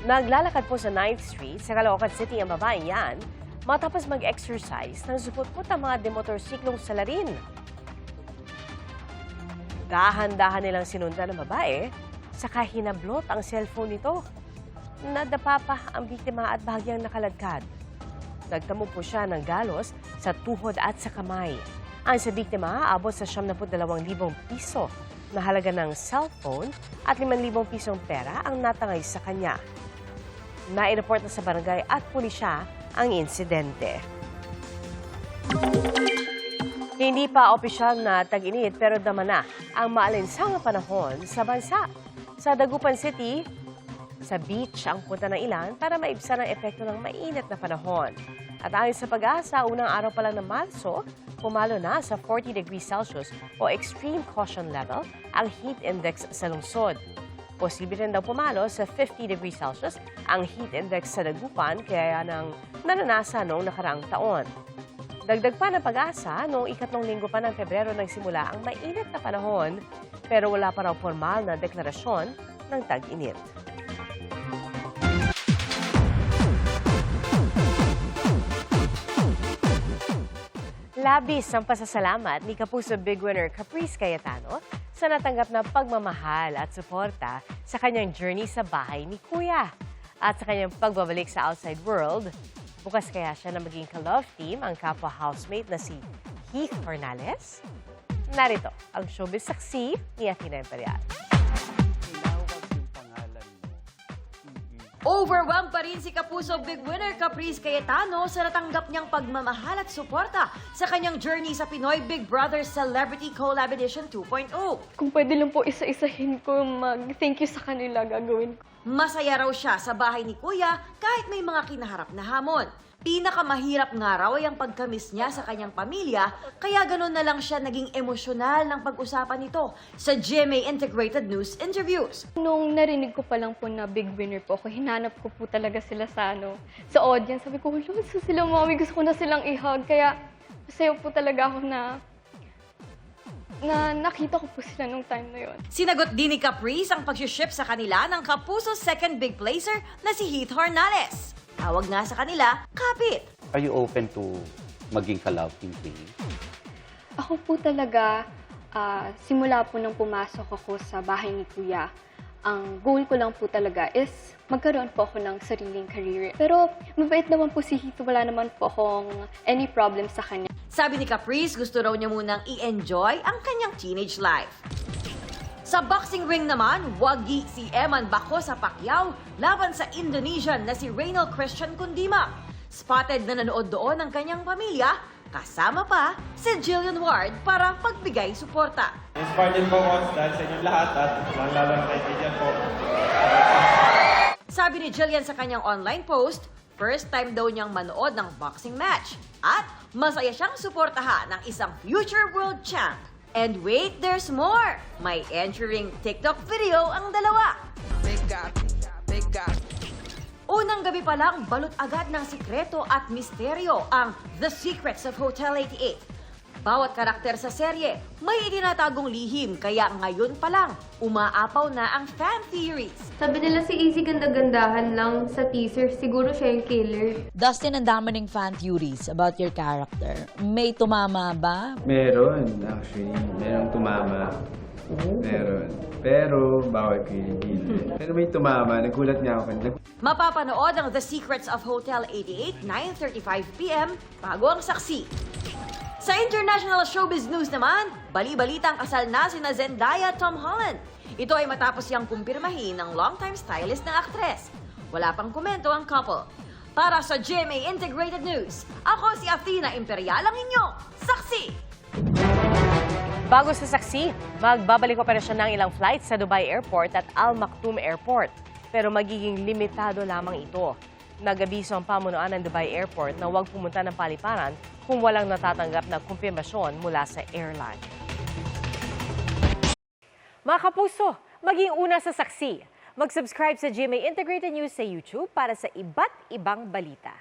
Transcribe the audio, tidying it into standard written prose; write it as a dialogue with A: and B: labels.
A: Naglalakad po sa 9th Street sa Caloocan City ang babaeng yan matapos mag-exercise nang supot-put ang mga demotorsiklong salarin. Dahan-dahan nilang sinundan ng babae, saka hinablot ang cellphone nito. Nadapa pa ang biktima at bahagyang nakaladkad. Nagtamo po siya ng galos sa tuhod at sa kamay. Ang sa biktima, abot sa 72,000 piso na halaga ng cellphone at 5,000 pisong pera ang natangay sa kanya. Nai-report na sa barangay at pulisya ang insidente. Hindi pa opisyal na tag-init pero dama na ang maalinsangang panahon sa bansa. Sa Dagupan City, sa beach ang punta ng ilan para maibsan ang epekto ng mainit na panahon. At ayon sa Pag-asa, unang araw pa lang ng Marso, pumalo na sa 40 degrees Celsius o extreme caution level ang heat index sa lungsod. Posible rin daw pumalo sa 50 degrees Celsius ang heat index sa Dagupan kaya nang naranasan noong nakaraang taon. Dagdag pa ng Pag-asa, noong 3 linggo pa ng Pebrero nagsimula ang mainit na panahon pero wala pa raw formal na deklarasyon ng tag-init. Labis ang pasasalamat ni Kapuso Big Winner Caprice Cayetano sa natanggap na pagmamahal at suporta sa kanyang journey sa bahay ni Kuya. At sa kanyang pagbabalik sa outside world, bukas kaya siya na maging ka-love team ang kapwa housemate na si Heath Hornales? Narito ang showbiz saksi ni Athena Imperial.
B: Overwhelmed pa rin si Kapuso Big Winner Caprice Cayetano sa natanggap niyang pagmamahal at suporta sa kanyang journey sa Pinoy Big Brother Celebrity Collab Edition 2.0.
C: Kung pwede lang po isa-isahin ko mag-thank you sa kanila, gagawin ko.
B: Masaya raw siya sa bahay ni Kuya kahit may mga kinaharap na hamon. Pinakamahirap nga raw ay ang pagkamis niya sa kanyang pamilya, kaya ganoon na lang siya naging emosyonal ng pag-usapan nito sa GMA Integrated News interviews.
C: Nung narinig ko pa lang po na Big Winner po ako, hinanap ko po talaga sila sa audience. Sabi ko, hulo, sila mami, gusto ko na silang i-hug. Kaya masaya po talaga ako na nakita ko po sila nung time na yon.
B: Sinagot din ni Caprice ang pag-ship sa kanila ng Kapuso's second big placer na si Heath Hornales. Tawag nga sa kanila, Kapit.
D: Are you open to maging ka-love team thing?
C: Ako po talaga, simula po nang pumasok ako sa bahay ni Kuya, ang goal ko lang po talaga is magkaroon po ako ng sariling career. Pero mabait naman po si Hito, wala naman po akong any problem sa kanya.
B: Sabi ni Caprice, gusto raw niya munang i-enjoy ang kanyang teenage life. Sa boxing ring naman, wagi si Eman Bako sa Pacquiao laban sa Indonesian na si Reynald Christian Kundima. Spotted na nanood doon ang kanyang pamilya, kasama pa si Jillian Ward para pagbigay suporta.
E: Inspired din po ako dahil sa inyong lahat at lalo na kaibigan po.
B: Sabi ni Jillian sa kanyang online post, first time daw niyang manood ng boxing match at masaya siyang suportahan ng isang future world champ. And wait, there's more! May entering TikTok video ang dalawa. Unang gabi pa lang, balot agad ng sikreto at misteryo ang The Secrets of Hotel 88. Bawat karakter sa serye, may itinatagong lihim kaya ngayon pa lang, umaapaw na ang fan theories.
F: Sabi nila si Easy ganda-gandahan lang sa teaser, siguro siya yung killer.
G: Dustin, ang dami ng fan theories about your character. May tumama ba?
H: Meron, actually. Merong tumama. Meron. Pero, bawal ko yung Pero may tumama. Nagulat nga ako.
B: Mapapanood ang The Secrets of Hotel 88, 9:35 p.m. bago ang saksi. Sa international showbiz news naman, bali-balita ang kasal na sina Zendaya at Tom Holland. Ito ay matapos siyang kumpirmahin ng longtime stylist ng aktres. Wala pang komento ang couple. Para sa GMA Integrated News, ako si Athena Imperial, ang inyong saksi!
A: Bago sa saksi, magbabalik operasyon ng ilang flights sa Dubai Airport at Al Maktoum Airport. Pero magiging limitado lamang ito. Nag-abiso ang pamunuan ng Dubai Airport na huwag pumunta ng paliparan kung walang natatanggap na kumpirmasyon mula sa airline. Mga kapuso, maging una sa saksi. Mag-subscribe sa GMA Integrated News sa YouTube para sa iba't ibang balita.